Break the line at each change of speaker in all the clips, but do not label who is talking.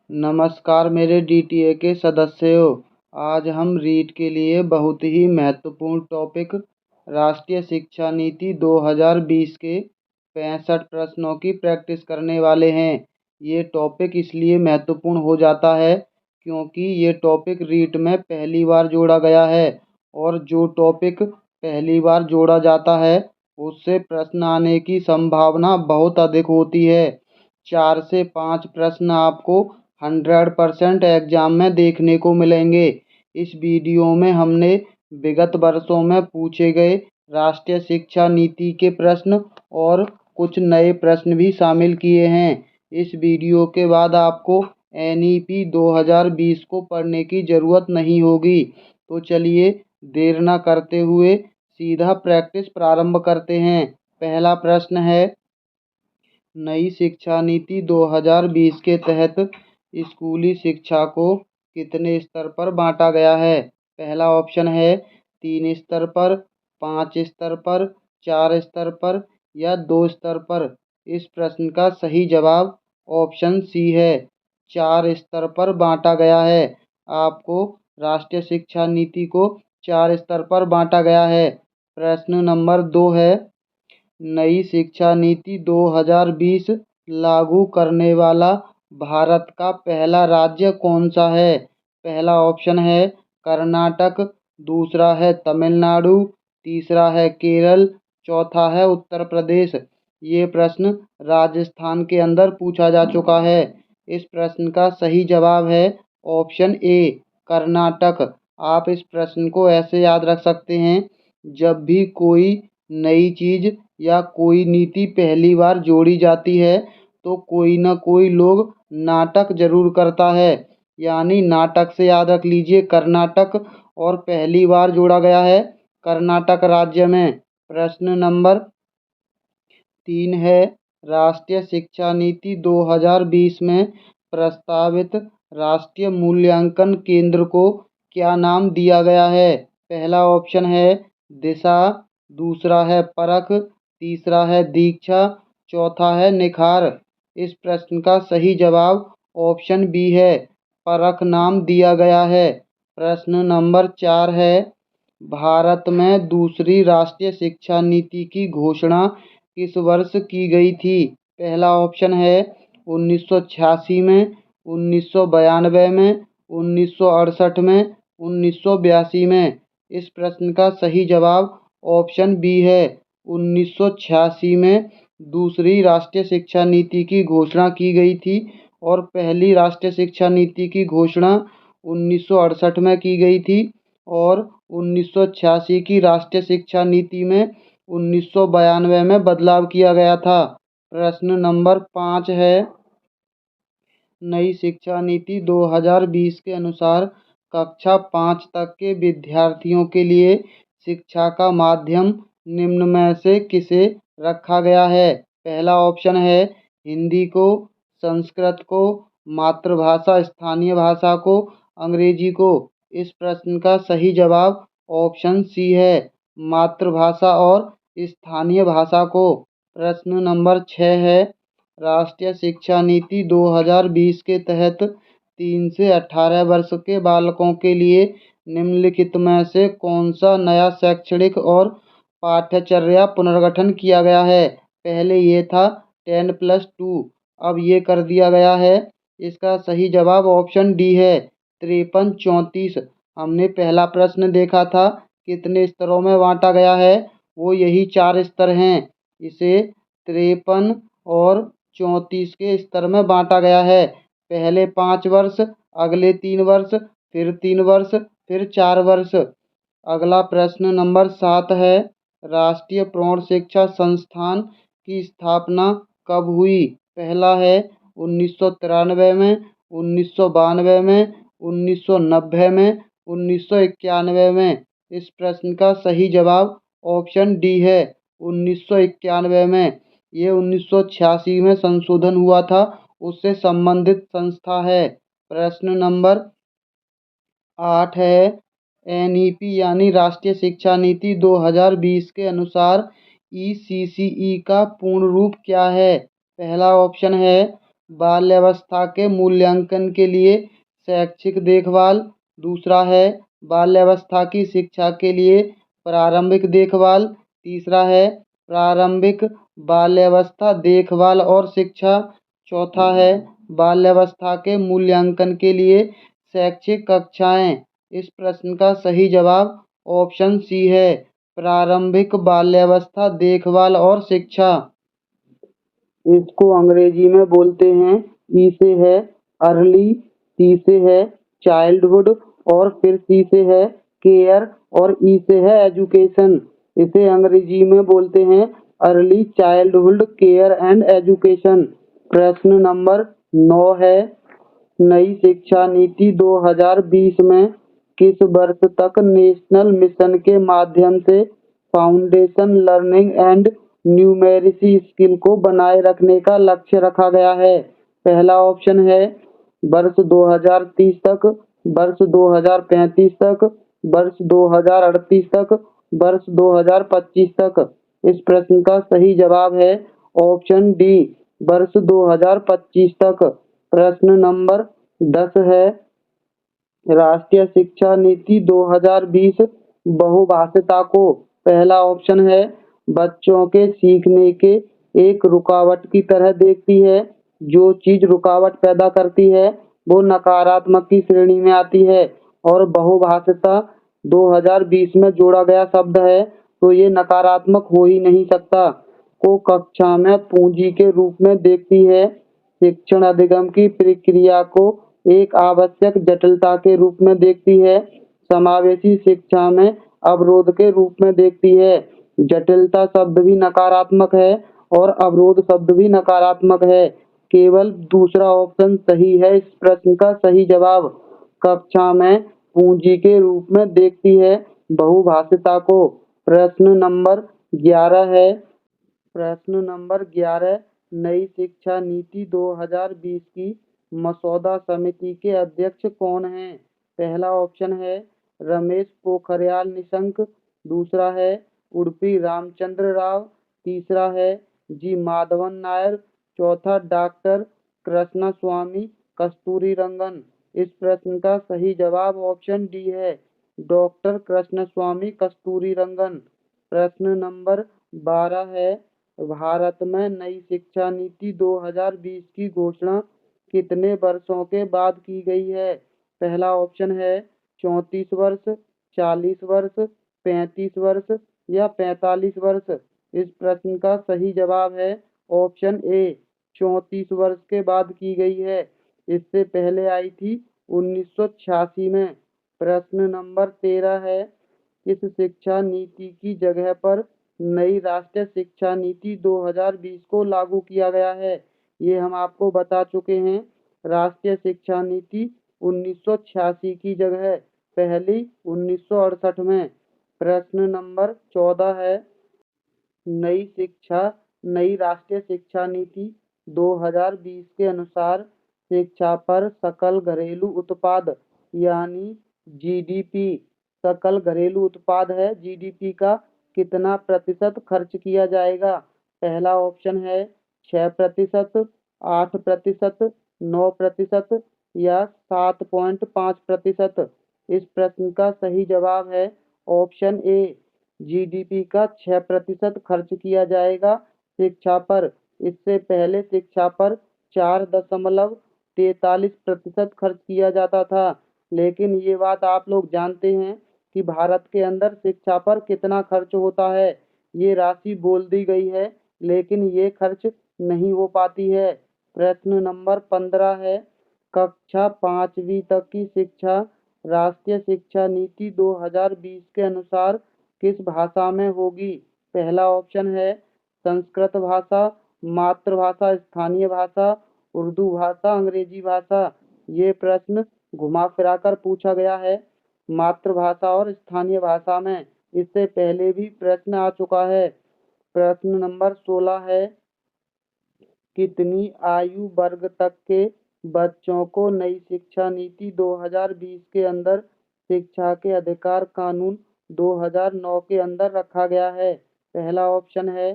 नमस्कार मेरे डीटीए के सदस्यों। आज हम रीट के लिए बहुत ही महत्वपूर्ण टॉपिक राष्ट्रीय शिक्षा नीति 2020 के 65 प्रश्नों की प्रैक्टिस करने वाले हैं। ये टॉपिक इसलिए महत्वपूर्ण हो जाता है क्योंकि ये टॉपिक रीट में पहली बार जोड़ा गया है और जो टॉपिक पहली बार जोड़ा जाता है उससे प्रश्न आने की संभावना बहुत अधिक होती है। 4 से 5 प्रश्न आपको 100% एग्जाम में देखने को मिलेंगे। इस वीडियो में हमने विगत वर्षों में पूछे गए राष्ट्रीय शिक्षा नीति के प्रश्न और कुछ नए प्रश्न भी शामिल किए हैं। इस वीडियो के बाद आपको एनईपी 2020 को पढ़ने की ज़रूरत नहीं होगी। तो चलिए देर न करते हुए सीधा प्रैक्टिस प्रारंभ करते हैं। पहला प्रश्न है, नई शिक्षा नीति 2020 के तहत स्कूली शिक्षा को कितने स्तर पर बांटा गया है? पहला ऑप्शन है 3 स्तर पर, 5 स्तर पर, 4 स्तर पर या 2 स्तर पर। इस प्रश्न का सही जवाब ऑप्शन सी है, 4 स्तर पर बांटा गया है। आपको राष्ट्रीय शिक्षा नीति को 4 स्तर पर बांटा गया है। प्रश्न नंबर 2 है, नई शिक्षा नीति 2020 लागू करने वाला भारत का पहला राज्य कौन सा है? पहला ऑप्शन है कर्नाटक, दूसरा है तमिलनाडु, तीसरा है केरल, चौथा है उत्तर प्रदेश। ये प्रश्न राजस्थान के अंदर पूछा जा चुका है। इस प्रश्न का सही जवाब है ऑप्शन ए, कर्नाटक। आप इस प्रश्न को ऐसे याद रख सकते हैं, जब भी कोई नई चीज़ या कोई नीति पहली बार जोड़ी जाती है तो कोई ना कोई लोग नाटक जरूर करता है। यानी नाटक से याद रख लीजिए कर्नाटक, और पहली बार जोड़ा गया है कर्नाटक राज्य में। प्रश्न नंबर 3 है, राष्ट्रीय शिक्षा नीति 2020 में प्रस्तावित राष्ट्रीय मूल्यांकन केंद्र को क्या नाम दिया गया है? पहला ऑप्शन है दिशा, दूसरा है परख, तीसरा है दीक्षा, चौथा है निखार। इस प्रश्न का सही जवाब ऑप्शन बी है, परख नाम दिया गया है। प्रश्न नंबर 4 है, भारत में दूसरी राष्ट्रीय शिक्षा नीति की घोषणा किस वर्ष की गई थी? पहला ऑप्शन है 1986 में, 1992 में, 1968 में, 1982 में। इस प्रश्न का सही जवाब ऑप्शन बी है, 1986 में दूसरी राष्ट्रीय शिक्षा नीति की घोषणा की गई थी और पहली राष्ट्रीय शिक्षा नीति की घोषणा 1968 में की गई थी और 1986 की राष्ट्रीय शिक्षा नीति में 1992 में बदलाव किया गया था। प्रश्न नंबर 5 है, नई शिक्षा नीति 2020 के अनुसार कक्षा 5 तक के विद्यार्थियों के लिए शिक्षा का माध्यम निम्न में से किसे रखा गया है? पहला ऑप्शन है हिंदी को, संस्कृत को, मातृभाषा स्थानीय भाषा को, अंग्रेजी को। इस प्रश्न का सही जवाब ऑप्शन सी है, मातृभाषा और स्थानीय भाषा को। प्रश्न नंबर 6 है, राष्ट्रीय शिक्षा नीति 2020 के तहत 3 से 18 वर्ष के बालकों के लिए निम्नलिखित में से कौन सा नया शैक्षणिक और पाठ्यचर्या पुनर्गठन किया गया है? पहले ये था 10+2, अब ये कर दिया गया है। इसका सही जवाब ऑप्शन डी है, 53-34। हमने पहला प्रश्न देखा था कितने स्तरों में बांटा गया है, वो यही 4 स्तर हैं। इसे 53 और 34 के स्तर में बांटा गया है। पहले 5 वर्ष, अगले 3 वर्ष, फिर 3 वर्ष, फिर 4 वर्ष। अगला प्रश्न नंबर 7 है, राष्ट्रीय प्रौढ़ शिक्षा संस्थान की स्थापना कब हुई? पहला है 1993 में, 1992 में, 1990 में, 1991 में। इस प्रश्न का सही जवाब ऑप्शन डी है, 1991 में। ये 1986 में संशोधन हुआ था, उससे संबंधित संस्था है। प्रश्न नंबर 8 है, एनईपी यानी राष्ट्रीय शिक्षा नीति 2020 के अनुसार ईसीसीई का पूर्ण रूप क्या है? पहला ऑप्शन है बाल्यावस्था के मूल्यांकन के लिए शैक्षिक देखभाल। दूसरा है बाल्यावस्था की शिक्षा के लिए प्रारंभिक देखभाल। तीसरा है प्रारंभिक बाल्यावस्था देखभाल और शिक्षा। चौथा है बाल्यावस्था के मूल्यांकन के लिए शैक्षिक कक्षाएं। इस प्रश्न का सही जवाब ऑप्शन सी है, प्रारंभिक बाल्यावस्था देखभाल और शिक्षा। इसको अंग्रेजी में बोलते हैं, ई से है अर्ली, सी से है चाइल्डहुड और फिर सी से है केयर और ई से है एजुकेशन। इसे अंग्रेजी में बोलते हैं early childhood care and education. प्रश्न नंबर 9 है, नई शिक्षा नीति 2020 में किस वर्ष तक नेशनल मिशन के माध्यम से foundation learning and numeracy skill को बनाए रखने का लक्ष्य रखा गया है? पहला ऑप्शन है वर्ष 2030 तक, वर्ष 2035 तक, वर्ष 2038 तक, वर्ष 2025 तक। इस प्रश्न का सही जवाब है ऑप्शन डी, वर्ष 2025 तक। प्रश्न नंबर 10 है, राष्ट्रीय शिक्षा नीति 2020 बहुभाषिता को पहला ऑप्शन है बच्चों के सीखने के एक रुकावट की तरह देखती है। जो चीज रुकावट पैदा करती है वो नकारात्मक की श्रेणी में आती है। और बहुभाषिता 2020 में जोड़ा गया शब्द है तो ये नकारात्मक हो ही नहीं सकता। को कक्षा में पूंजी के रूप में देखती है। शिक्षण अधिगम की प्रक्रिया को एक आवश्यक जटिलता के रूप में देखती है। समावेशी शिक्षा में अवरोध के रूप में देखती है। जटिलता शब्द भी नकारात्मक है और अवरोध शब्द भी नकारात्मक है। केवल दूसरा ऑप्शन सही है इस प्रश्न का सही जवाब। कक्षा में पूंजी के रूप में देखती है बहुभाषिता को। प्रश्न नंबर 11 है, प्रश्न नंबर 11, नई शिक्षा नीति 2020 की मसौदा समिति के अध्यक्ष कौन हैं? पहला ऑप्शन है रमेश पोखरियाल निशंक, दूसरा है उडुपी रामचंद्र राव, तीसरा है जी माधवन नायर, चौथा डॉक्टर कृष्णस्वामी कस्तूरीरंगन। इस प्रश्न का सही जवाब ऑप्शन डी है, डॉक्टर कृष्णस्वामी कस्तूरीरंगन। प्रश्न नंबर 12 है, भारत में नई शिक्षा नीति 2020 की घोषणा कितने वर्षों के बाद की गई है? पहला ऑप्शन है 34 वर्ष, 40 वर्ष, 35 वर्ष या 45 वर्ष। इस प्रश्न का सही जवाब है ऑप्शन ए, 34 वर्ष के बाद की गई है। इससे पहले आई थी 1986 में। प्रश्न नंबर 13 है, इस शिक्षा नीति की जगह पर नई राष्ट्रीय शिक्षा नीति 2020 को लागू किया गया है? ये हम आपको बता चुके हैं। राष्ट्रीय शिक्षा नीति 1986 की जगह पहली 1968 में। प्रश्न नंबर 14 है, नई राष्ट्रीय शिक्षा नीति 2020 के अनुसार शिक्षा पर सकल घरेलू उत्पाद यानी जीडीपी, सकल घरेलू उत्पाद है जीडीपी का कितना प्रतिशत खर्च किया जाएगा? पहला ऑप्शन है 6%, 8%, 9% या 7.5%। इस प्रश्न का सही जवाब है ऑप्शन ए, जीडीपी का 6% खर्च किया जाएगा शिक्षा पर। इससे पहले शिक्षा पर 4.43% खर्च किया जाता था। लेकिन ये बात आप लोग जानते हैं कि भारत के अंदर शिक्षा पर कितना खर्च होता है। ये राशि बोल दी गई है लेकिन ये खर्च नहीं हो पाती है। प्रश्न नंबर 15 है, कक्षा 5वीं तक की शिक्षा राष्ट्रीय शिक्षा नीति 2020 के अनुसार किस भाषा में होगी? पहला ऑप्शन है संस्कृत भाषा, मातृभाषा, स्थानीय भाषा, उर्दू भाषा, अंग्रेजी भाषा। ये प्रश्न घुमा फिरा कर पूछा गया है मातृभाषा और स्थानीय भाषा में। इससे पहले भी प्रश्न आ चुका है। प्रश्न नंबर 16 है, कितनी आयु वर्ग तक के बच्चों को नई शिक्षा नीति 2020 के अंदर शिक्षा के अधिकार कानून 2009 के अंदर रखा गया है? पहला ऑप्शन है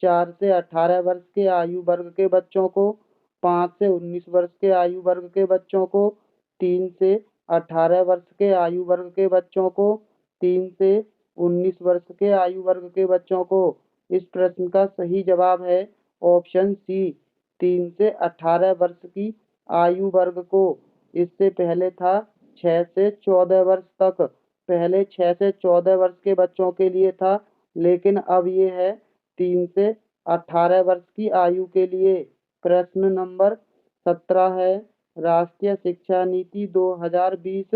4 से 18 वर्ष के आयु वर्ग के बच्चों को, 5 से 19 वर्ष के आयु वर्ग के बच्चों को, 3 से 18 वर्ष के आयु वर्ग के बच्चों को, 3 से 19 वर्ष के आयु वर्ग के बच्चों को। इस प्रश्न का सही जवाब है ऑप्शन सी, 3 से 18 वर्ष की आयु वर्ग को। इससे पहले था 6 से 14 वर्ष तक। पहले 6 से 14 वर्ष के बच्चों के लिए था, लेकिन अब ये है 3 से 18 वर्ष की आयु के लिए। प्रश्न नंबर 17 है, राष्ट्रीय शिक्षा नीति 2020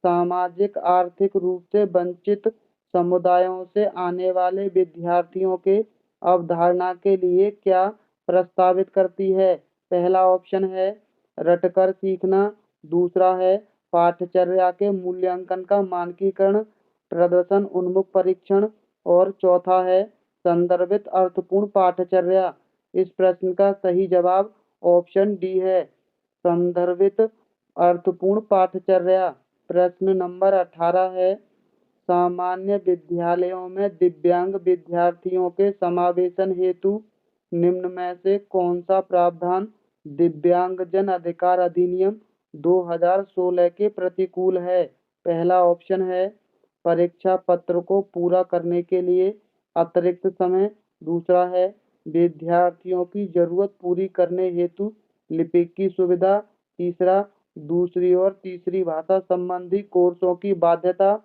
सामाजिक आर्थिक रूप से वंचित समुदायों से आने वाले विद्यार्थियों के अवधारणा के लिए क्या प्रस्तावित करती है? पहला ऑप्शन है रटकर सीखना, दूसरा है पाठ्यचर्या के मूल्यांकन का मानकीकरण, प्रदर्शन उन्मुख परीक्षण, और चौथा है संदर्भित अर्थपूर्ण पाठ्यचर्या। इस प्रश्न का सही जवाब ऑप्शन डी है, संदर्भित अर्थपूर्ण पाठ्यचर्या। प्रश्न नंबर 18 है, सामान्य विद्यालयों में दिव्यांग विद्यार्थियों के समावेशन हेतु निम्न में से कौन सा प्रावधान दिव्यांगजन अधिकार अधिनियम 2016 के प्रतिकूल है? पहला ऑप्शन है परीक्षा पत्र को पूरा करने के लिए अतिरिक्त समय, दूसरा है विद्यार्थियों की जरूरत पूरी करने हेतु लिपिक की सुविधा, तीसरा दूसरी और तीसरी भाषा संबंधी कोर्सों की बाध्यता,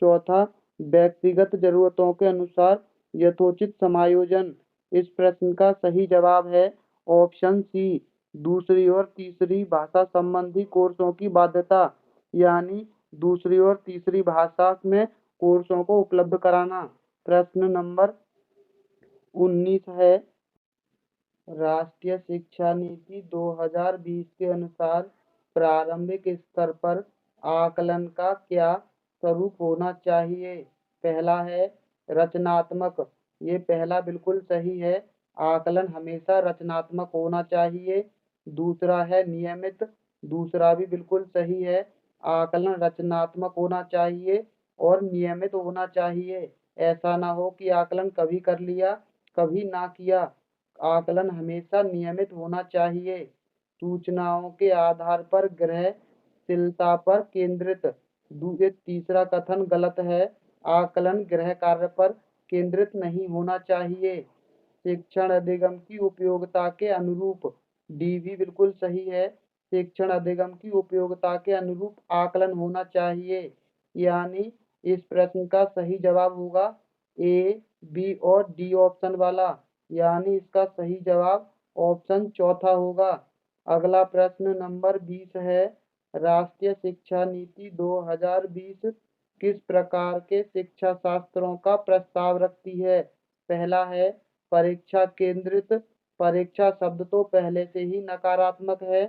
चौथा व्यक्तिगत जरूरतों के अनुसार यथोचित समायोजन। इस प्रश्न का सही जवाब है ऑप्शन सी, दूसरी और तीसरी भाषा संबंधी कोर्सों की बाध्यता, यानी दूसरी और तीसरी भाषा में कोर्सों को उपलब्ध कराना। प्रश्न नंबर 19 है, राष्ट्रीय शिक्षा नीति 2020 के अनुसार प्रारंभिक स्तर पर आकलन का क्या स्वरूप होना चाहिए? पहला है रचनात्मक, ये पहला बिल्कुल सही है, आकलन हमेशा रचनात्मक होना चाहिए। दूसरा है नियमित, दूसरा भी बिल्कुल सही है, आकलन रचनात्मक होना चाहिए और नियमित होना चाहिए। ऐसा ना हो कि आकलन कभी कर लिया कभी ना किया, आकलन हमेशा नियमित होना चाहिए। सूचनाओं के आधार पर ग्रहशीलता पर केंद्रित, तीसरा कथन गलत है, आकलन गृह कार्य पर केंद्रित नहीं होना चाहिए। शिक्षण अधिगम की उपयोगिता के अनुरूप, डी भी बिल्कुल सही है, शिक्षण अधिगम की उपयोगिता के अनुरूप आकलन होना चाहिए। यानी इस प्रश्न का सही जवाब होगा ए, बी और डी ऑप्शन वाला, यानी इसका सही जवाब ऑप्शन चौथा होगा। अगला प्रश्न नंबर 20 है, राष्ट्रीय शिक्षा नीति 2020 किस प्रकार के शिक्षा शास्त्रों का प्रस्ताव रखती है? पहला है परीक्षा केंद्रित, परीक्षा शब्द तो पहले से ही नकारात्मक है।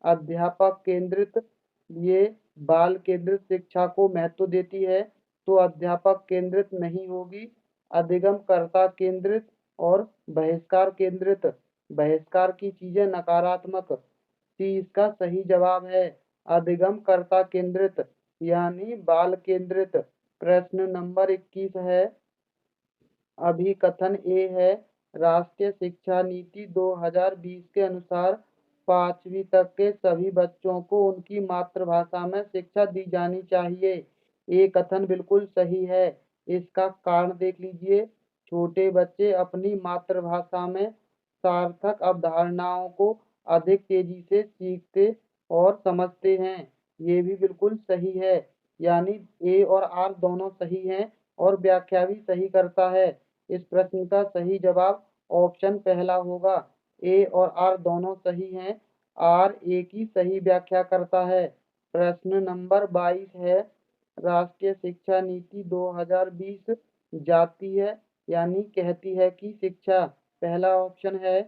अध्यापक केंद्रित, ये बाल केंद्रित शिक्षा को महत्व देती है, तो अध्यापक केंद्रित नहीं होगी। अधिगमकर्ता केंद्रित और बहिष्कार केंद्रित, बहिष्कार की चीजें नकारात्मक, सी इसका सही जवाब है, अधिगमकर्ता केंद्रित यानी बाल केंद्रित। प्रश्न नंबर 21 है, अभिकथन ए है, राष्ट्रीय शिक्षा नीति 2020 के अनुसार 5वीं तक के सभी बच्चों को उनकी मातृभाषा में शिक्षा दी जानी चाहिए। ये कथन बिल्कुल सही है, इसका कारण देख लीजिए, छोटे बच्चे अपनी मातृभाषा में सार्थक अवधारणाओं को अधिक तेजी से सीखते और समझते हैं। ये भी बिल्कुल सही है, यानी ए और आर दोनों सही हैं और व्याख्या भी सही करता है। इस प्रश्न का सही जवाब ऑप्शन पहला होगा, ए और आर दोनों सही हैं, आर ए की सही व्याख्या करता है। प्रश्न नंबर 22 है, राष्ट्रीय शिक्षा नीति 2020 जाती है यानी कहती है कि शिक्षा, पहला ऑप्शन है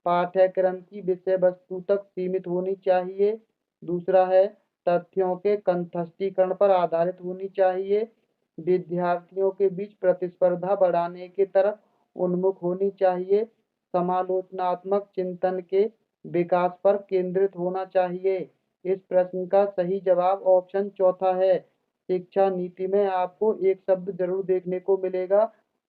पाठ्यक्रम की विषय वस्तु तक सीमित होनी चाहिए, दूसरा है तथ्यों के कंठस्थीकरण पर आधारित होनी चाहिए, विद्यार्थियों के बीच प्रतिस्पर्धा बढ़ाने की तरफ उन्मुख होनी चाहिए, समालोचनात्मक चिंतन के विकास पर केंद्रित होना चाहिए। इस प्रश्न का सही जवाब ऑप्शन चौथा है। शिक्षा नीति में आपको एक शब्द जरूर देखने को मिलेगा,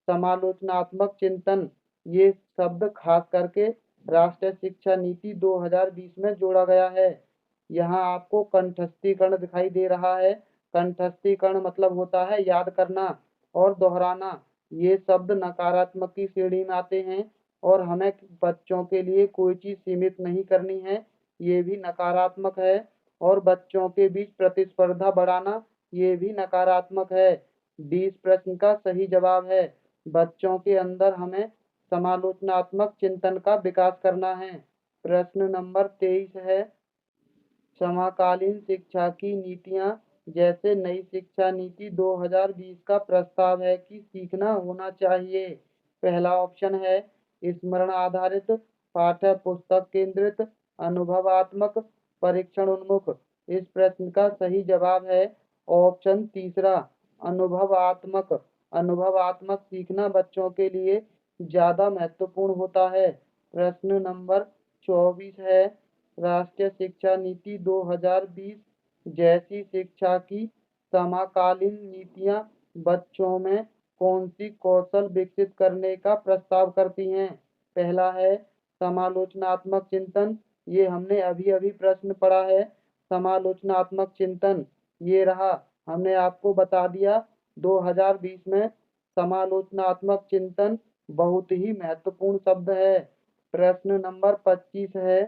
समालोचनात्मक चिंतन। ये शब्द खास करके राष्ट्रीय शिक्षा नीति 2020 में जोड़ा गया है। यहाँ आपको कंठस्थीकरण दिखाई दे रहा है। कंठस्थीकरण मतलब होता है याद करना और दोहराना। ये शब्द नकारात्मक की श्रेणी में आते हैं और हमें बच्चों के लिए कोई चीज सीमित नहीं करनी है, ये भी नकारात्मक है। और बच्चों के बीच प्रतिस्पर्धा बढ़ाना, ये भी नकारात्मक है। 20 प्रश्न का सही जवाब है, बच्चों के अंदर हमें समालोचनात्मक चिंतन का विकास करना है। प्रश्न नंबर 23 है, समकालीन शिक्षा की नीतियां जैसे नई शिक्षा नीति 2020 का प्रस्ताव है कि सीखना होना चाहिए। पहला ऑप्शन है स्मरण आधारित, पाठ्य पुस्तक केंद्रित, अनुभवात्मक, परीक्षण उन्मुख। इस प्रश्न का सही जवाब है ऑप्शन तीसरा, अनुभवात्मक। अनुभवात्मक सीखना बच्चों के लिए ज्यादा महत्वपूर्ण होता है। प्रश्न नंबर 24 है, राष्ट्रीय शिक्षा नीति 2020 जैसी शिक्षा की समकालीन नीतियां बच्चों में कौन सी कौशल विकसित करने का प्रस्ताव करती हैं। पहला है समालोचनात्मक चिंतन, ये हमने अभी अभी प्रश्न पढ़ा है। समालोचनात्मक चिंतन ये रहा, हमने आपको बता दिया 2020 में समालोचनात्मक चिंतन बहुत ही महत्वपूर्ण शब्द है। प्रश्न नंबर 25 है,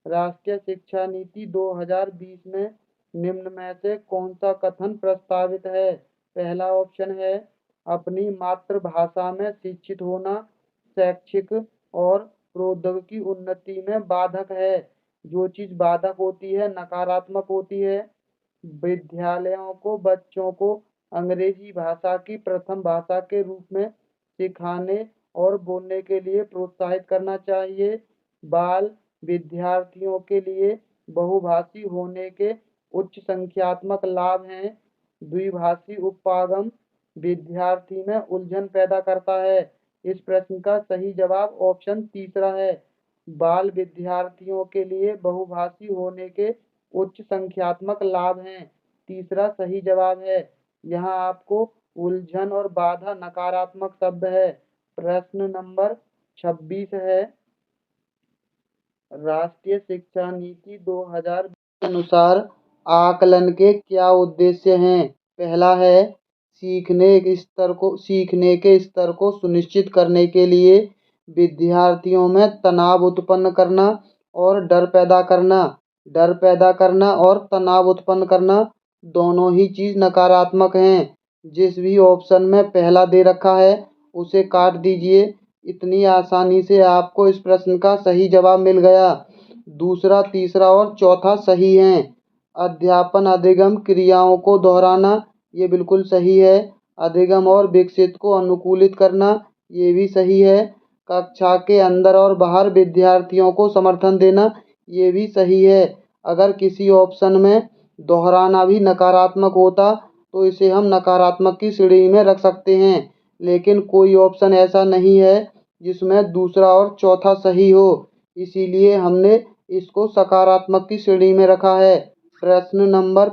राष्ट्रीय शिक्षा नीति 2020 में निम्न में से कौन सा कथन प्रस्तावित है। पहला ऑप्शन है अपनी मातृभाषा में शिक्षित होना शैक्षिक और प्रौद्योगिकी उन्नति में बाधक है। जो चीज बाधक होती है, नकारात्मक होती है। विद्यालयों को बच्चों को अंग्रेजी भाषा की प्रथम भाषा के रूप में सिखाने और बोलने के लिए प्रोत्साहित करना चाहिए। बाल विद्यार्थियों के लिए बहुभाषी होने के उच्च संख्यात्मक लाभ हैं। द्विभाषी उपागम विद्यार्थी में उलझन पैदा करता है। इस प्रश्न का सही जवाब ऑप्शन तीसरा है, बाल विद्यार्थियों के लिए बहुभाषी होने के उच्च संख्यात्मक लाभ हैं। तीसरा सही जवाब है। यहाँ आपको उलझन और बाधा नकारात्मक शब्द है। प्रश्न नंबर 26 है, राष्ट्रीय शिक्षा नीति 2020 के अनुसार आकलन के क्या उद्देश्य हैं। पहला है सीखने के स्तर को सुनिश्चित करने के लिए विद्यार्थियों में तनाव उत्पन्न करना और डर पैदा करना और तनाव उत्पन्न करना दोनों ही चीज नकारात्मक हैं। जिस भी ऑप्शन में पहला दे रखा है उसे काट दीजिए, इतनी आसानी से आपको इस प्रश्न का सही जवाब मिल गया। दूसरा, तीसरा और चौथा सही हैं। अध्यापन अधिगम क्रियाओं को दोहराना, ये बिल्कुल सही है। अधिगम और विकसित को अनुकूलित करना, ये भी सही है। कक्षा के अंदर और बाहर विद्यार्थियों को समर्थन देना, ये भी सही है। अगर किसी ऑप्शन में दोहराना भी नकारात्मक होता तो इसे हम नकारात्मक की श्रेणी में रख सकते हैं, लेकिन कोई ऑप्शन ऐसा नहीं है जिसमें दूसरा और चौथा सही हो, इसीलिए हमने इसको सकारात्मक की श्रेणी में रखा है। प्रश्न नंबर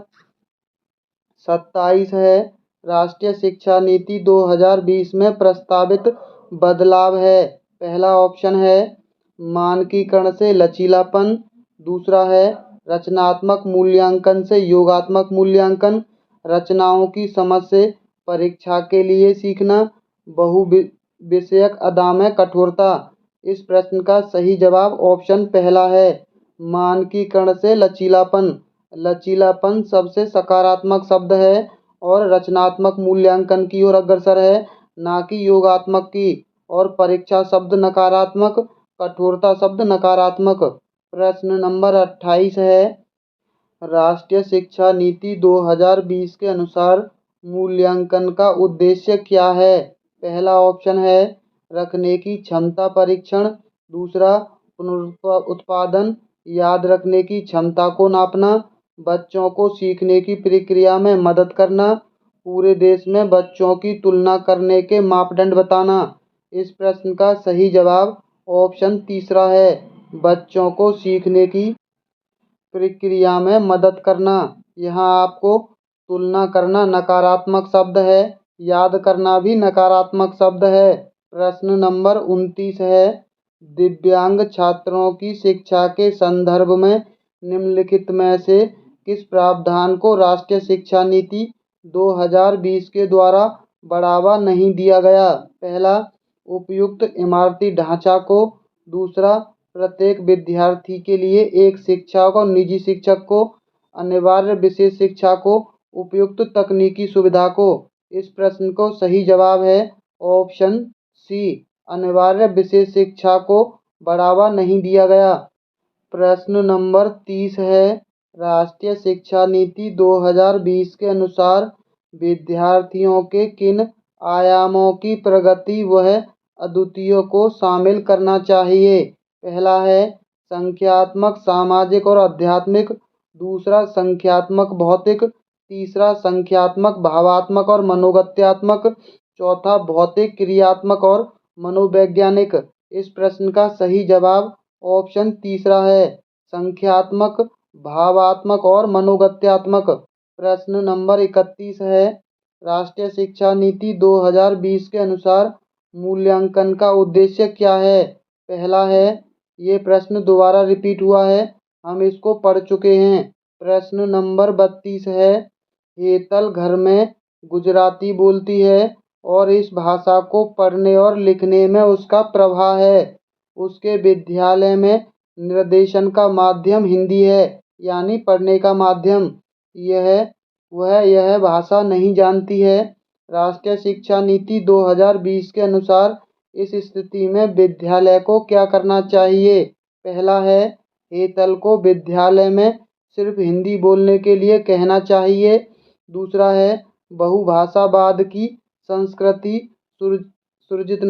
27 है, राष्ट्रीय शिक्षा नीति 2020 में प्रस्तावित बदलाव है। पहला ऑप्शन है मानकीकरण से लचीलापन, दूसरा है रचनात्मक मूल्यांकन से योगात्मक मूल्यांकन, रचनाओं की समझ से परीक्षा के लिए सीखना, बहुविषयक अदा में कठोरता। इस प्रश्न का सही जवाब ऑप्शन पहला है, मानकीकरण से लचीलापन। लचीलापन सबसे सकारात्मक शब्द है और रचनात्मक मूल्यांकन की ओर अग्रसर है, ना कि योगात्मक की। और परीक्षा शब्द नकारात्मक, कठोरता शब्द नकारात्मक। प्रश्न नंबर 28 है, राष्ट्रीय शिक्षा नीति 2020 के अनुसार मूल्यांकन का उद्देश्य क्या है। पहला ऑप्शन है रखने की क्षमता परीक्षण, दूसरा पुनरुत्पादन, याद रखने की क्षमता को नापना, बच्चों को सीखने की प्रक्रिया में मदद करना, पूरे देश में बच्चों की तुलना करने के मापदंड बताना। इस प्रश्न का सही जवाब ऑप्शन तीसरा है, बच्चों को सीखने की प्रक्रिया में मदद करना। यहाँ आपको तुलना करना नकारात्मक शब्द है, याद करना भी नकारात्मक शब्द है। प्रश्न नंबर 29 है, दिव्यांग छात्रों की शिक्षा के संदर्भ में निम्नलिखित में से किस प्रावधान को राष्ट्रीय शिक्षा नीति 2020 के द्वारा बढ़ावा नहीं दिया गया? पहला, उपयुक्त इमारती ढांचा को। दूसरा, प्रत्येक विद्यार्थी के लिए एक शिक्षक और निजी शिक्षक को। अनिवार्य विशेष शिक्षा को। उपयुक्त तकनीकी सुविधा को। इस प्रश्न को सही जवाब है ऑप्शन सी, अनिवार्य विशेष शिक्षा को बढ़ावा नहीं दिया गया। प्रश्न नंबर 30 है, राष्ट्रीय शिक्षा नीति 2020 के अनुसार विद्यार्थियों के किन आयामों की प्रगति व अद्वितीय को शामिल करना चाहिए? पहला है संख्यात्मक, सामाजिक और आध्यात्मिक। दूसरा, संख्यात्मक भौतिक। तीसरा, संख्यात्मक भावात्मक और मनोगत्यात्मक। चौथा, भौतिक क्रियात्मक और मनोवैज्ञानिक। इस प्रश्न का सही जवाब ऑप्शन तीसरा है, संख्यात्मक, भावात्मक और मनोगत्यात्मक। प्रश्न नंबर 31 है, राष्ट्रीय शिक्षा नीति 2020 के अनुसार मूल्यांकन का उद्देश्य क्या है? पहला है, ये प्रश्न दोबारा रिपीट हुआ है, हम इसको पढ़ चुके हैं। प्रश्न नंबर 32 है, हेतल घर में गुजराती बोलती है और इस भाषा को पढ़ने और लिखने में उसका प्रभाव है। उसके विद्यालय में निर्देशन का माध्यम हिंदी है, यानी पढ़ने का माध्यम। यह भाषा नहीं जानती है। राष्ट्रीय शिक्षा नीति 2020 के अनुसार इस स्थिति में विद्यालय को क्या करना चाहिए? पहला है, हेतल को विद्यालय में सिर्फ हिंदी बोलने के लिए कहना चाहिए। दूसरा है, बहुभाषावाद की संस्कृति सृजित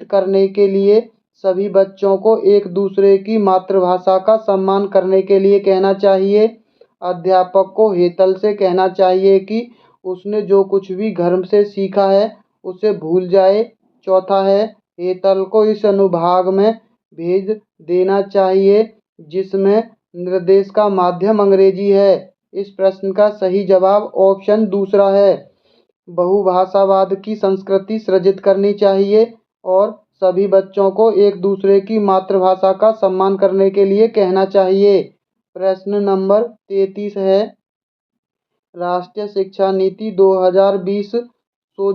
करने के लिए सभी बच्चों को एक दूसरे की मातृभाषा का सम्मान करने के लिए कहना चाहिए। अध्यापक को हेतल से कहना चाहिए कि उसने जो कुछ भी घर से सीखा है उसे भूल जाए। चौथा है, हेतल को इस अनुभाग में भेज देना चाहिए जिसमें निर्देश का माध्यम अंग्रेजी है। इस प्रश्न का सही जवाब ऑप्शन दूसरा है, बहुभाषावाद की संस्कृति सृजित करनी चाहिए और सभी बच्चों को एक दूसरे की मातृभाषा का सम्मान करने के लिए कहना चाहिए। प्रश्न नंबर 33 है, राष्ट्रीय शिक्षा नीति 2020 सो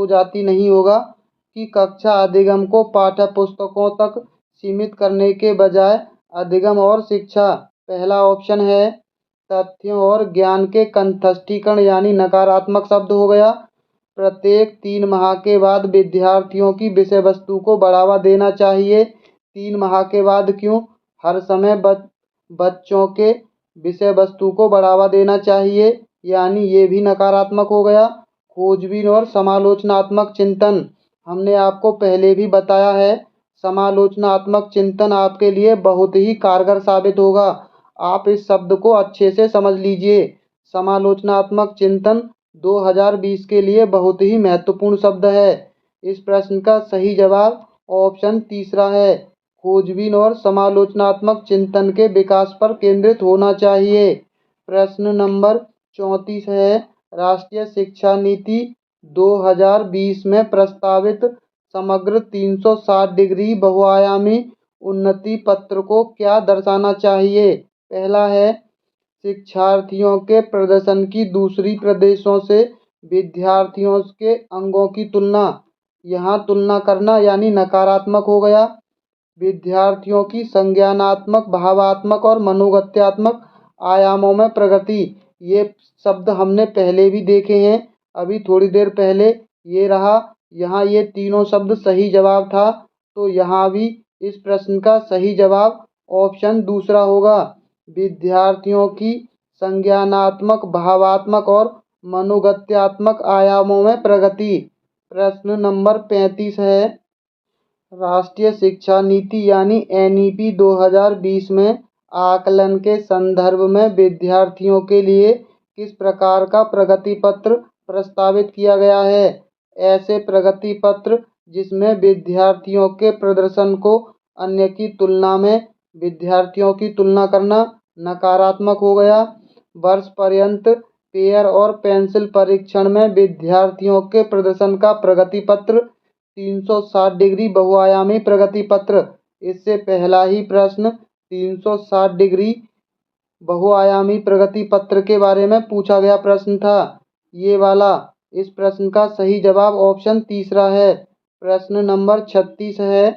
जाती नहीं होगा कि कक्षा अधिगम को पाठ्य पुस्तकों तक सीमित करने के बजाय अधिगम और शिक्षा। पहला ऑप्शन है, तथ्यों और ज्ञान के कंठस्थीकरण यानी नकारात्मक शब्द हो गया। प्रत्येक 3 माह के बाद विद्यार्थियों की विषय वस्तु को बढ़ावा देना चाहिए। 3 माह के बाद क्यों? हर समय बच्चों के विषय वस्तु को बढ़ावा देना चाहिए, यानी ये भी नकारात्मक हो गया। खोजबीन और समालोचनात्मक चिंतन, हमने आपको पहले भी बताया है, समालोचनात्मक चिंतन आपके लिए बहुत ही कारगर साबित होगा। आप इस शब्द को अच्छे से समझ लीजिए। समालोचनात्मक चिंतन 2020 के लिए बहुत ही महत्वपूर्ण शब्द है। इस प्रश्न का सही जवाब ऑप्शन तीसरा है, खोजबीन और समालोचनात्मक चिंतन के विकास पर केंद्रित होना चाहिए। प्रश्न नंबर 34 है, राष्ट्रीय शिक्षा नीति 2020 में प्रस्तावित समग्र 360 डिग्री बहुआयामी उन्नति पत्र को क्या दर्शाना चाहिए? पहला है, शिक्षार्थियों के प्रदर्शन की दूसरी प्रदेशों से विद्यार्थियों के अंगों की तुलना। यहाँ तुलना करना यानी नकारात्मक हो गया। विद्यार्थियों की संज्ञानात्मक, भावात्मक और मनोगत्यात्मक आयामों में प्रगति। ये शब्द हमने पहले भी देखे हैं, अभी थोड़ी देर पहले ये रहा। यहाँ ये तीनों शब्द सही जवाब था, तो यहाँ भी इस प्रश्न का सही जवाब ऑप्शन दूसरा होगा, विद्यार्थियों की संज्ञानात्मक, भावात्मक और मनोगत्यात्मक आयामों में प्रगति। प्रश्न नंबर 35 है, राष्ट्रीय शिक्षा नीति यानी NEP 2020 में आकलन के संदर्भ में विद्यार्थियों के लिए किस प्रकार का प्रगति पत्र प्रस्तावित किया गया है? ऐसे प्रगति पत्र जिसमें विद्यार्थियों के प्रदर्शन को अन्य की तुलना में विद्यार्थियों की तुलना करना नकारात्मक हो गया। वर्ष पर्यंत पेयर और पेंसिल परीक्षण में विद्यार्थियों के प्रदर्शन का प्रगति पत्र 360 डिग्री बहुआयामी प्रगति पत्र। इससे पहला ही प्रश्न 360 डिग्री बहुआयामी प्रगति पत्र के बारे में पूछा गया प्रश्न था, ये वाला। इस प्रश्न का सही जवाब ऑप्शन तीसरा है। प्रश्न नंबर 36 है,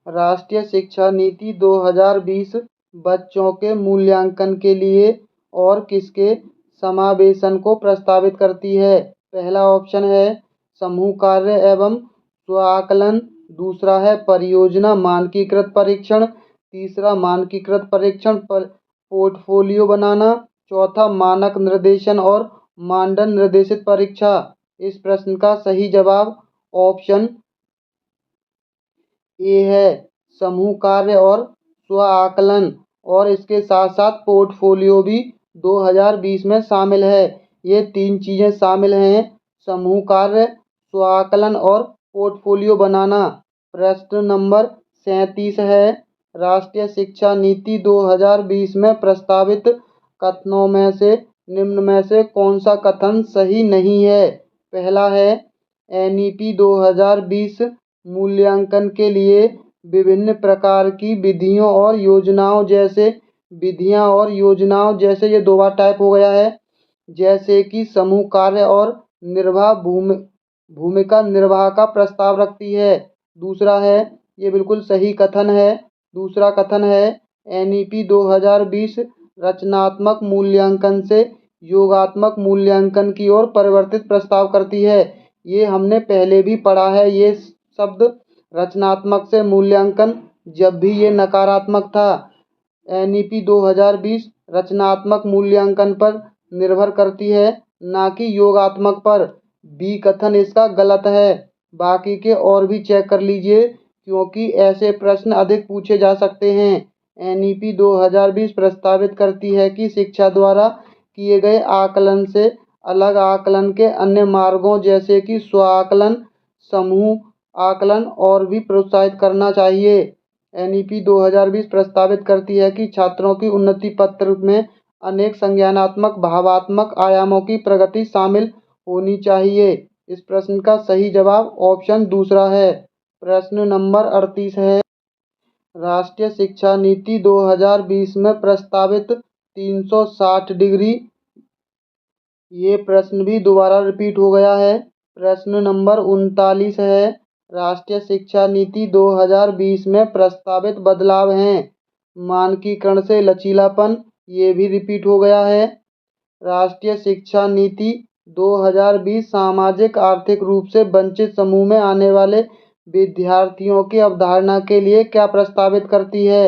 राष्ट्रीय शिक्षा नीति 2020 बच्चों के मूल्यांकन के लिए और किसके समावेशन को प्रस्तावित करती है। पहला ऑप्शन है समूह कार्य एवं स्व आकलन, दूसरा है परियोजना मानकीकृत परीक्षण, तीसरा मानकीकृत परीक्षण पर पोर्टफोलियो बनाना, चौथा मानक निर्देशन और मानदंड निर्देशित परीक्षा। इस प्रश्न का सही जवाब ऑप्शन ए है, समूह कार्य और स्व आकलन, और इसके साथ साथ पोर्टफोलियो भी 2020 में शामिल है। ये तीन चीज़ें शामिल हैं, समूह कार्य, स्व आकलन और पोर्टफोलियो बनाना। प्रश्न नंबर 37 है, राष्ट्रीय शिक्षा नीति 2020 में प्रस्तावित कथनों में से निम्न में से कौन सा कथन सही नहीं है। पहला है NEP 2020 मूल्यांकन के लिए विभिन्न प्रकार की विधियों और योजनाओं जैसे ये दो बार टाइप हो गया है, जैसे कि समूह कार्य और भूमिका निर्वाह का प्रस्ताव रखती है। दूसरा है, ये बिल्कुल सही कथन है, दूसरा कथन है NEP 2020 रचनात्मक मूल्यांकन से योगात्मक मूल्यांकन की ओर परिवर्तित प्रस्ताव करती है। ये हमने पहले भी पढ़ा है, ये शब्द रचनात्मक से मूल्यांकन जब भी ये नकारात्मक था। NEP 2020 रचनात्मक मूल्यांकन पर निर्भर करती है, ना कि योगात्मक पर। बी कथन इसका गलत है। बाकी के और भी चेक कर लीजिए, क्योंकि ऐसे प्रश्न अधिक पूछे जा सकते हैं। NEP 2020 प्रस्तावित करती है कि शिक्षा द्वारा किए गए आकलन से अलग आकलन के अन्य मार्गों जैसे कि स्व आकलन, समूह आकलन और भी प्रोत्साहित करना चाहिए। NEP 2020 प्रस्तावित करती है कि छात्रों की उन्नति पत्र में अनेक संज्ञानात्मक भावात्मक आयामों की प्रगति शामिल होनी चाहिए। इस प्रश्न का सही जवाब ऑप्शन दूसरा है। प्रश्न नंबर 38 है, राष्ट्रीय शिक्षा नीति 2020 में प्रस्तावित 360 डिग्री, ये प्रश्न भी दोबारा रिपीट हो गया है। प्रश्न नंबर 39 है, राष्ट्रीय शिक्षा नीति 2020 में प्रस्तावित बदलाव हैं। मानकीकरण से लचीलापन, ये भी रिपीट हो गया है। राष्ट्रीय शिक्षा नीति 2020 सामाजिक आर्थिक रूप से वंचित समूह में आने वाले विद्यार्थियों की अवधारणा के लिए क्या प्रस्तावित करती है।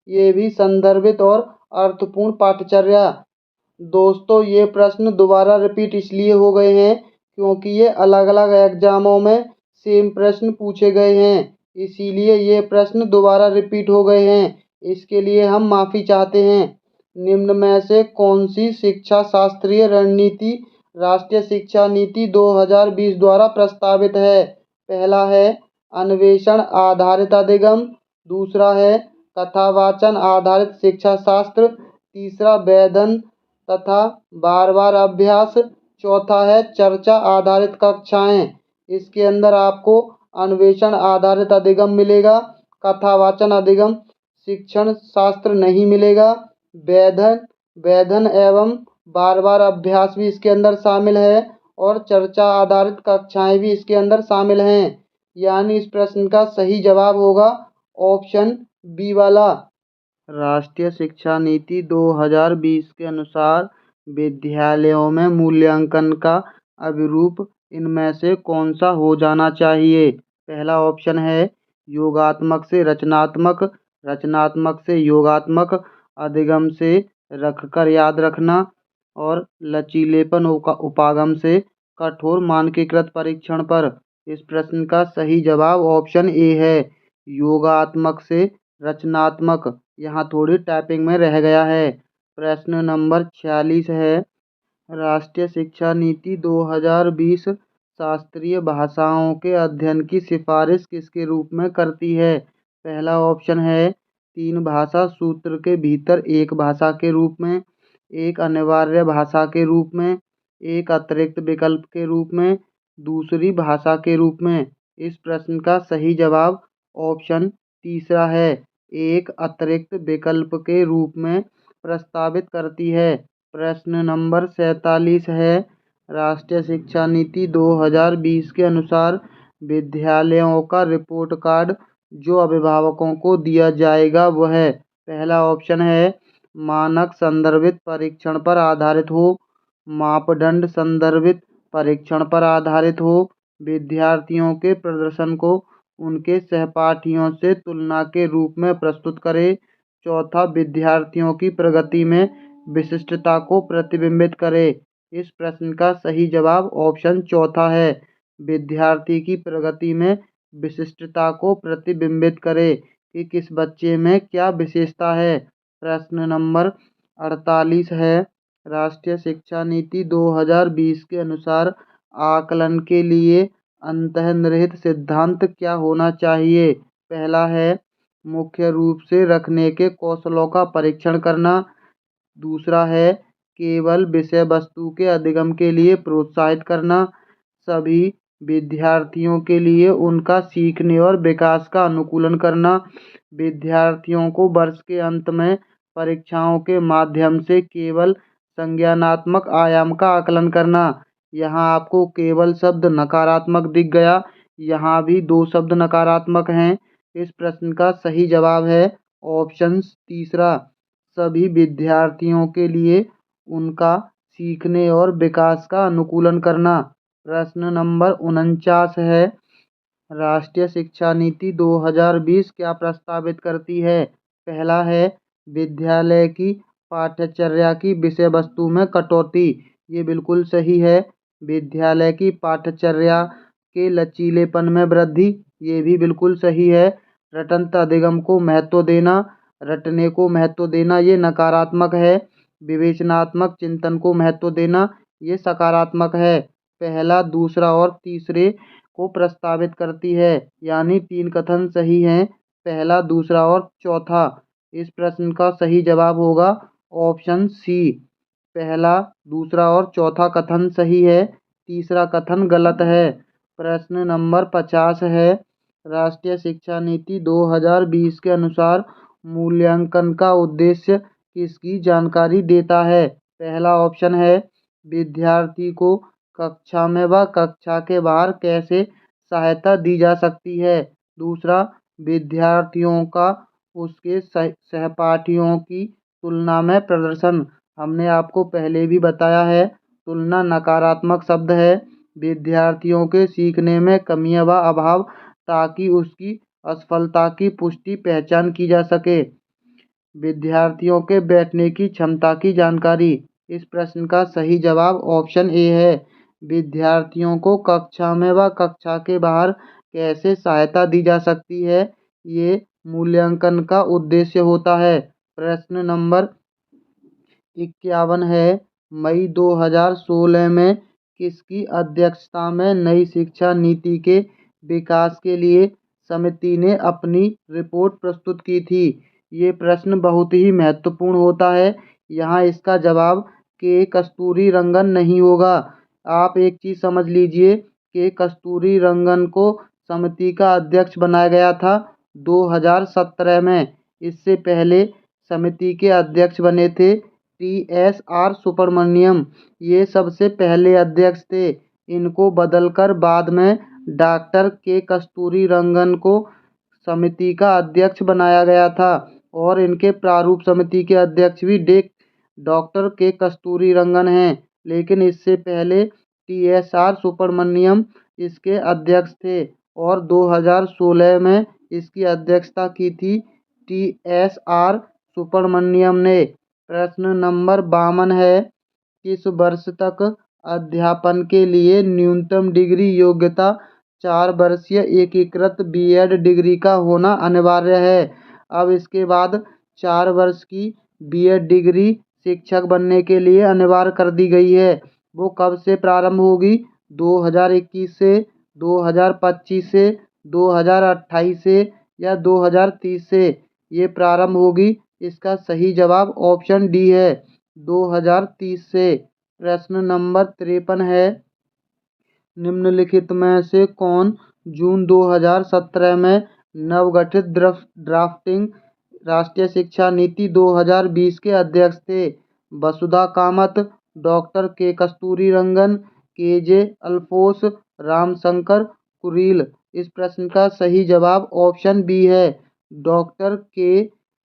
ये भी संदर्भित और अर्थपूर्ण पाठचर्या। दोस्तों, ये प्रश्न दोबारा रिपीट इसलिए हो गए हैं क्योंकि ये अलग अलग एग्जामों में सेम प्रश्न पूछे गए हैं, इसीलिए ये प्रश्न दोबारा रिपीट हो गए हैं। इसके लिए हम माफ़ी चाहते हैं। निम्न में से कौन सी शिक्षा शास्त्रीय रणनीति राष्ट्रीय शिक्षा नीति 2020 द्वारा प्रस्तावित है। पहला है अन्वेषण आधारित अधिगम, दूसरा है कथावाचन आधारित शिक्षा शास्त्र, तीसरा वेधन तथा बार बार अभ्यास, चौथा है चर्चा आधारित कक्षाएं। इसके अंदर आपको अन्वेषण आधारित अधिगम मिलेगा, कथावाचन अधिगम शिक्षण शास्त्र नहीं मिलेगा, वेधन एवं बार बार अभ्यास भी इसके अंदर शामिल है और चर्चा आधारित कक्षाएं भी इसके अंदर शामिल हैं। यानी इस प्रश्न का सही जवाब होगा ऑप्शन बी वाला। राष्ट्रीय शिक्षा नीति 2020 के अनुसार विद्यालयों में मूल्यांकन का अभिरूप इनमें से कौन सा हो जाना चाहिए। पहला ऑप्शन है योगात्मक से रचनात्मक, रचनात्मक से योगात्मक, अधिगम से रखकर याद रखना और लचीलेपन उपागम से कठोर मानकीकृत परीक्षण पर। इस प्रश्न का सही जवाब ऑप्शन ए है, योगात्मक से रचनात्मक। यहाँ थोड़ी टाइपिंग में रह गया है। प्रश्न नंबर 46 है, राष्ट्रीय शिक्षा नीति 2020 शास्त्रीय भाषाओं के अध्ययन की सिफारिश किसके रूप में करती है। पहला ऑप्शन है 3 भाषा सूत्र के भीतर एक भाषा के रूप में, एक अनिवार्य भाषा के रूप में, एक अतिरिक्त विकल्प के रूप में, दूसरी भाषा के रूप में। इस प्रश्न का सही जवाब ऑप्शन तीसरा है, एक अतिरिक्त विकल्प के रूप में प्रस्तावित करती है। प्रश्न नंबर 47 है, राष्ट्रीय शिक्षा नीति 2020 के अनुसार विद्यालयों का रिपोर्ट कार्ड जो अभिभावकों को दिया जाएगा वह है। पहला ऑप्शन है, मानक संदर्भित परीक्षण पर आधारित हो, मापदंड संदर्भित परीक्षण पर आधारित हो, विद्यार्थियों के प्रदर्शन को उनके सहपाठियों से तुलना के रूप में प्रस्तुत करे, चौथा विद्यार्थियों की प्रगति में विशिष्टता को प्रतिबिंबित करे। इस प्रश्न का सही जवाब ऑप्शन चौथा है, विद्यार्थी की प्रगति में विशिष्टता को प्रतिबिंबित करे कि किस बच्चे में क्या विशेषता है। प्रश्न नंबर 48 है, राष्ट्रीय शिक्षा नीति 2020 के अनुसार आकलन के लिए अंतर्निहित सिद्धांत क्या होना चाहिए। पहला है, मुख्य रूप से रखने के कौशलों का परीक्षण करना। दूसरा है, केवल विषय वस्तु के अधिगम के लिए प्रोत्साहित करना। सभी विद्यार्थियों के लिए उनका सीखने और विकास का अनुकूलन करना। विद्यार्थियों को वर्ष के अंत में परीक्षाओं के माध्यम से केवल संज्ञानात्मक आयाम का आकलन करना। यहाँ आपको केवल शब्द नकारात्मक दिख गया, यहाँ भी दो शब्द नकारात्मक हैं। इस प्रश्न का सही जवाब है ऑप्शन तीसरा, सभी विद्यार्थियों के लिए उनका सीखने और विकास का अनुकूलन करना। प्रश्न नंबर 49 है, राष्ट्रीय शिक्षा नीति 2020 क्या प्रस्तावित करती है। पहला है, विद्यालय की पाठ्यचर्या की विषय वस्तु में कटौती। ये बिल्कुल सही है। विद्यालय की पाठ्यचर्या के लचीलेपन में वृद्धि, ये भी बिल्कुल सही है। रटंत अधिगम को महत्व देना, रटने को महत्व देना, ये नकारात्मक है। विवेचनात्मक चिंतन को महत्व देना, ये सकारात्मक है। पहला, दूसरा और तीसरे को प्रस्तावित करती है, यानी तीन कथन सही हैं, पहला, दूसरा और चौथा। इस प्रश्न का सही जवाब होगा ऑप्शन सी, पहला, दूसरा और चौथा कथन सही है, तीसरा कथन गलत है। प्रश्न नंबर 50 है, राष्ट्रीय शिक्षा नीति 2020 के अनुसार मूल्यांकन का उद्देश्य किसकी जानकारी देता है। पहला ऑप्शन है, विद्यार्थी को कक्षा में व कक्षा के बाहर कैसे सहायता दी जा सकती है। दूसरा, विद्यार्थियों का उसके सहपाठियों की तुलना में प्रदर्शन। हमने आपको पहले भी बताया है, तुलना नकारात्मक शब्द है। विद्यार्थियों के सीखने में कमियां व अभाव ताकि उसकी असफलता की पुष्टि पहचान की जा सके। विद्यार्थियों के बैठने की क्षमता की जानकारी। इस प्रश्न का सही जवाब ऑप्शन ए है, विद्यार्थियों को कक्षा में व कक्षा के बाहर कैसे सहायता दी जा सकती है, ये मूल्यांकन का उद्देश्य होता है। प्रश्न नंबर 51 है, मई 2016 में किसकी अध्यक्षता में नई शिक्षा नीति के विकास के लिए समिति ने अपनी रिपोर्ट प्रस्तुत की थी। ये प्रश्न बहुत ही महत्वपूर्ण होता है। यहाँ इसका जवाब के कस्तूरीरंगन नहीं होगा। आप एक चीज़ समझ लीजिए कि कस्तूरीरंगन को समिति का अध्यक्ष बनाया गया था 2017 में। इससे पहले समिति के अध्यक्ष बने थे TSR सुब्रमण्यम, ये सबसे पहले अध्यक्ष थे। इनको बदलकर बाद में डॉक्टर के कस्तूरीरंगन को समिति का अध्यक्ष बनाया गया था और इनके प्रारूप समिति के अध्यक्ष भी डॉक्टर के कस्तूरीरंगन हैं, लेकिन इससे पहले TSR सुब्रमण्यम इसके अध्यक्ष थे और 2016 में इसकी अध्यक्षता की थी TSR सुब्रमण्यम ने। प्रश्न नंबर 52 है, किस वर्ष तक अध्यापन के लिए न्यूनतम डिग्री योग्यता 4 वर्षीय एकीकृत B.Ed डिग्री का होना अनिवार्य है। अब इसके बाद 4 वर्ष की B.Ed डिग्री शिक्षक बनने के लिए अनिवार्य कर दी गई है। वो कब से प्रारंभ होगी? 2021 से, 2025 से, 2028 से या 2030 से ये प्रारंभ होगी। इसका सही जवाब ऑप्शन डी है, 2030 से। प्रश्न नंबर 53 है, निम्नलिखित में से कौन जून 2017 में नवगठित ड्राफ्टिंग राष्ट्रीय शिक्षा नीति 2020 के अध्यक्ष थे। वसुधा कामत, डॉक्टर के कस्तूरीरंगन, के जे अल्फोंस, रामशंकर कुरील। इस प्रश्न का सही जवाब ऑप्शन बी है, डॉक्टर के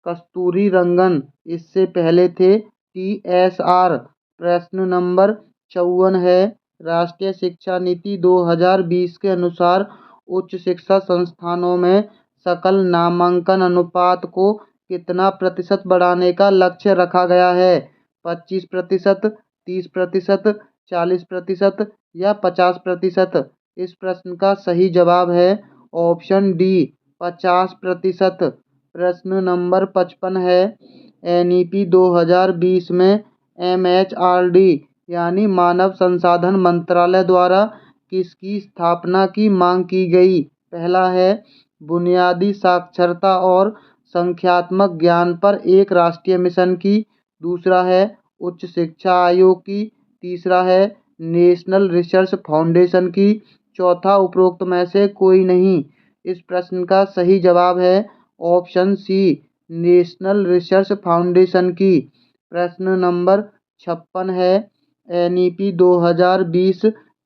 कस्तूरीरंगन। इससे पहले थे TSR। प्रश्न नंबर 54 है, राष्ट्रीय शिक्षा नीति 2020 के अनुसार उच्च शिक्षा संस्थानों में सकल नामांकन अनुपात को कितना प्रतिशत बढ़ाने का लक्ष्य रखा गया है? 25%, 30%, 40% या 50%? इस प्रश्न का सही जवाब है ऑप्शन डी, 50%। प्रश्न नंबर 55 है, NEP 2020 में MHRD यानी मानव संसाधन मंत्रालय द्वारा किसकी स्थापना की मांग की गई? पहला है बुनियादी साक्षरता और संख्यात्मक ज्ञान पर एक राष्ट्रीय मिशन की। दूसरा है उच्च शिक्षा आयोग की। तीसरा है नेशनल रिसर्च फाउंडेशन की। चौथा उपरोक्त में से कोई नहीं। इस प्रश्न का सही जवाब है option C, national research foundation की। प्रश्न नंबर 56 है, NEP 2020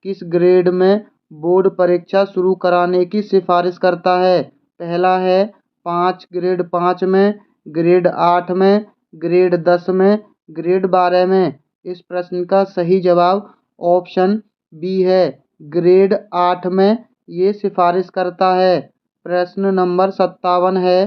किस ग्रेड में बोर्ड परीक्षा शुरू कराने की सिफारिश करता है? पहला है ग्रेड 5 में, ग्रेड 8 में, ग्रेड 10 में, ग्रेड 12 में। इस प्रश्न का सही जवाब ऑप्शन बी है, ग्रेड 8 में ये सिफारिश करता है। प्रश्न नंबर 57 है,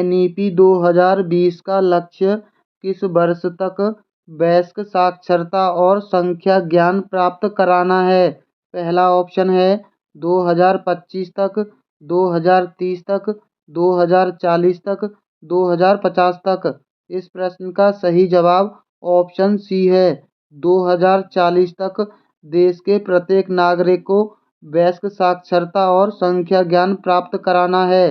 NEP 2020 का लक्ष्य किस वर्ष तक वयस्क साक्षरता और संख्या ज्ञान प्राप्त कराना है? पहला ऑप्शन है 2025 तक, 2030 तक, 2040 तक, 2050 तक। इस प्रश्न का सही जवाब ऑप्शन सी है, 2040 तक देश के प्रत्येक नागरिक को वयस्क साक्षरता और संख्या ज्ञान प्राप्त कराना है।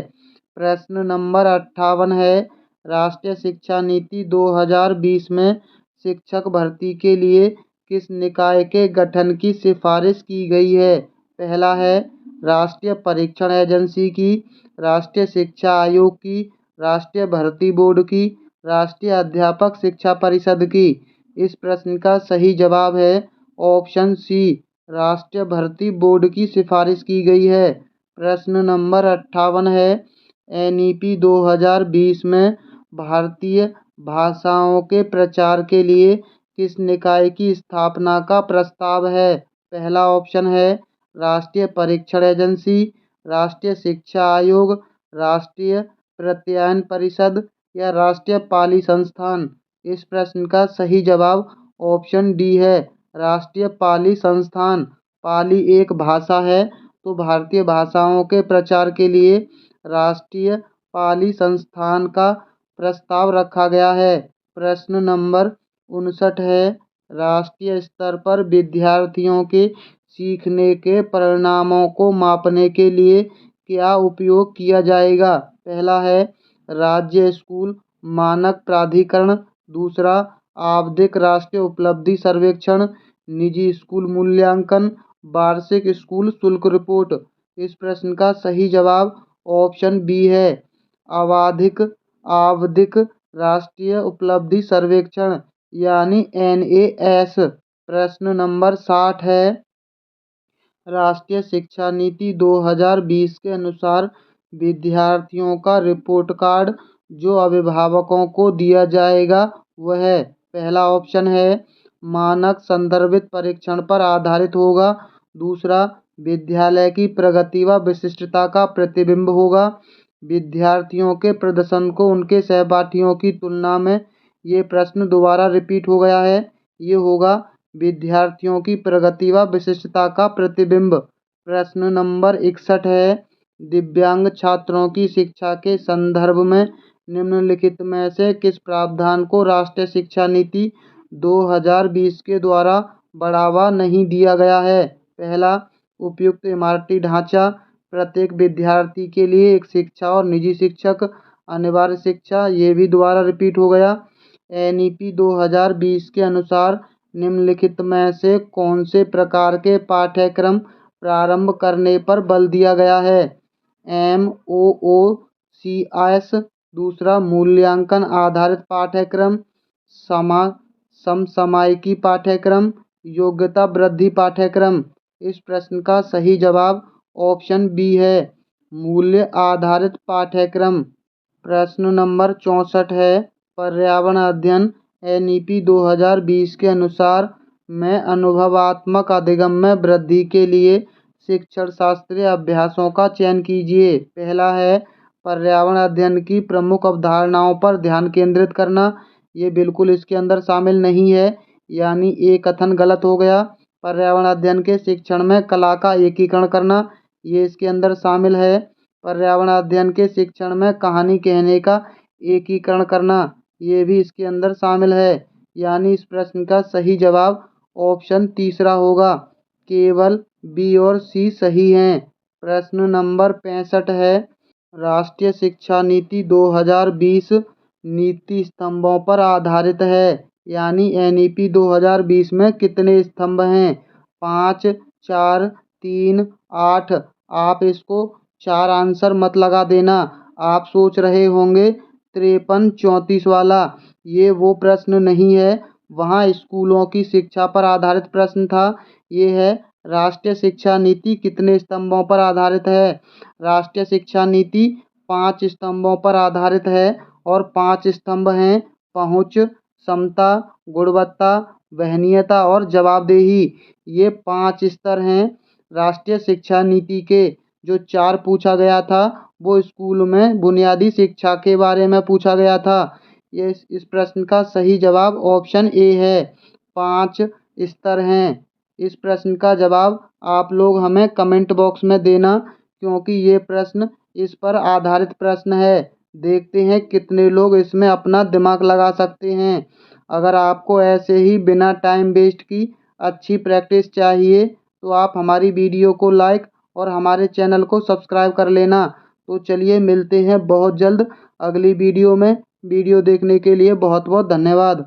प्रश्न नंबर 58 है, राष्ट्रीय शिक्षा नीति 2020 में शिक्षक भर्ती के लिए किस निकाय के गठन की सिफारिश की गई है? पहला है राष्ट्रीय परीक्षण एजेंसी की, राष्ट्रीय शिक्षा आयोग की, राष्ट्रीय भर्ती बोर्ड की, राष्ट्रीय अध्यापक शिक्षा परिषद की। इस प्रश्न का सही जवाब है ऑप्शन सी, राष्ट्रीय भर्ती बोर्ड की सिफारिश की गई है। प्रश्न नंबर 58 है, NEP 2020 में भारतीय भाषाओं के प्रचार के लिए किस निकाय की स्थापना का प्रस्ताव है? पहला ऑप्शन है राष्ट्रीय परीक्षण एजेंसी, राष्ट्रीय शिक्षा आयोग, राष्ट्रीय प्रत्यायन परिषद या राष्ट्रीय पाली संस्थान। इस प्रश्न का सही जवाब ऑप्शन डी है, राष्ट्रीय पाली संस्थान। पाली एक भाषा है, तो भारतीय भाषाओं के प्रचार के लिए राष्ट्रीय पाली संस्थान का प्रस्ताव रखा गया है। प्रश्न नंबर 59 है, राष्ट्रीय स्तर पर विद्यार्थियों के सीखने के परिणामों को मापने के लिए क्या उपयोग किया जाएगा? पहला है राज्य स्कूल मानक प्राधिकरण। दूसरा आवधिक राष्ट्रीय उपलब्धि सर्वेक्षण, निजी स्कूल मूल्यांकन, वार्षिक स्कूल शुल्क रिपोर्ट। इस प्रश्न का सही जवाब ऑप्शन बी है, आवधिक राष्ट्रीय उपलब्धि सर्वेक्षण यानी NAS। प्रश्न नंबर 60 है, राष्ट्रीय शिक्षा नीति 2020 के अनुसार विद्यार्थियों का रिपोर्ट कार्ड जो अभिभावकों को दिया जाएगा वह पहला ऑप्शन है मानक संदर्भित परीक्षण पर आधारित होगा। दूसरा विद्यालय की प्रगति व विशिष्टता का प्रतिबिंब होगा। विद्यार्थियों के प्रदर्शन को उनके सहपाठियों की तुलना में, ये प्रश्न दोबारा रिपीट हो गया है, ये होगा विद्यार्थियों की प्रगति व विशिष्टता का प्रतिबिंब। प्रश्न नंबर 61 है, दिव्यांग छात्रों की शिक्षा के संदर्भ में निम्नलिखित में से किस प्रावधान को राष्ट्रीय शिक्षा नीति 2020 के द्वारा बढ़ावा नहीं दिया गया है? पहला उपयुक्त इमारती ढांचा, प्रत्येक विद्यार्थी के लिए एक शिक्षा और निजी शिक्षक, अनिवार्य शिक्षा, ये भी दोबारा रिपीट हो गया। NEP 2020 के अनुसार निम्नलिखित में से कौन से प्रकार के पाठ्यक्रम प्रारंभ करने पर बल दिया गया है। MOOCS, दूसरा मूल्यांकन आधारित पाठ्यक्रम, समसामयिकी पाठ्यक्रम, योग्यता वृद्धि पाठ्यक्रम। इस प्रश्न का सही जवाब ऑप्शन बी है, मूल्य आधारित पाठ्यक्रम। प्रश्न नंबर 64 है, पर्यावरण अध्ययन NEP 2020 के अनुसार में अनुभवात्मक अधिगम में वृद्धि के लिए शिक्षण शास्त्रीय अभ्यासों का चयन कीजिए। पहला है, पर्यावरण अध्ययन की प्रमुख अवधारणाओं पर ध्यान केंद्रित करना। ये बिल्कुल इसके अंदर शामिल नहीं है, यानी ये कथन गलत हो गया। पर्यावरण अध्ययन के शिक्षण में कला का एकीकरण करना, ये इसके अंदर शामिल है। पर्यावरण अध्ययन के शिक्षण में कहानी कहने का एकीकरण करना, ये भी इसके अंदर शामिल है, यानी इस प्रश्न का सही जवाब ऑप्शन तीसरा होगा। केवल बी और सी सही हैं। प्रश्न नंबर 65 है, राष्ट्रीय शिक्षा नीति 2020 नीति स्तंभों पर आधारित है, यानी NEP 2020 में कितने स्तंभ हैं? 5, 4, 3, 8। आप इसको 4 आंसर मत लगा देना। आप सोच रहे होंगे 53, 34 वाला, ये वो प्रश्न नहीं है, वहाँ स्कूलों की शिक्षा पर आधारित प्रश्न था। ये है, राष्ट्रीय शिक्षा नीति कितने स्तंभों पर आधारित है? राष्ट्रीय शिक्षा नीति 5 स्तंभों पर आधारित है, और 5 स्तंभ हैं पहुँच, समता, गुणवत्ता, वहनीयता और जवाबदेही। ये 5 स्तर हैं राष्ट्रीय शिक्षा नीति के। जो 4 पूछा गया था वो स्कूल में बुनियादी शिक्षा के बारे में पूछा गया था। ये इस प्रश्न का सही जवाब ऑप्शन ए है, 5 स्तर हैं। इस प्रश्न का जवाब आप लोग हमें कमेंट बॉक्स में देना, क्योंकि ये प्रश्न इस पर आधारित प्रश्न है। देखते हैं कितने लोग इसमें अपना दिमाग लगा सकते हैं। अगर आपको ऐसे ही बिना टाइम वेस्ट की अच्छी प्रैक्टिस चाहिए तो आप हमारी वीडियो को लाइक और हमारे चैनल को सब्सक्राइब कर लेना। तो चलिए मिलते हैं बहुत जल्द अगली वीडियो में। वीडियो देखने के लिए बहुत बहुत धन्यवाद।